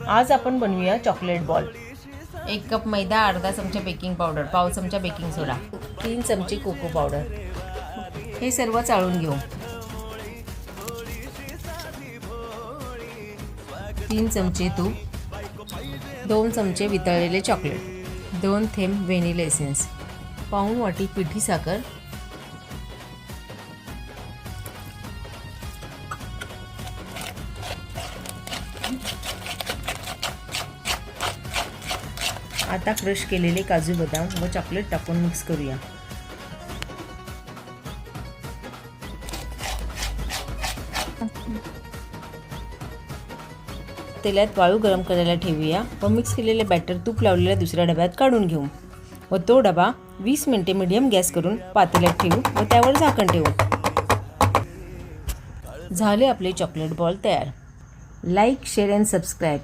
आज आपण बनवूया चॉकलेट बॉल। 1 कप मैदा, अर्धा चमचा बेकिंग पावडर, पाव चमचा बेकिंग सोडा, 3 चमचे कोको पावडर। हे सर्व चाळून घेऊ। 3 चमचे तूप, 2 चमचे वितळलेले चॉकलेट, 2 थेंब व्हॅनिला एसेन्स, पाऊण वाटी पिठी साखर, आता क्रश केलेले काजू बदाम व चॉकलेट टाकून मिक्स करूया। तेलात वाळू गरम करायला ठेवूया व मिक्स केलेले बॅटर तूप लावलेल्या दुसऱ्या डब्यात काढून घेऊ व तो डबा 20 मिनिटे मीडियम गॅस करून पातेल्यात ठेवू व त्यावर झाकण ठेवू। झाले आपले चॉकलेट बॉल तयार। Like, share and subscribe.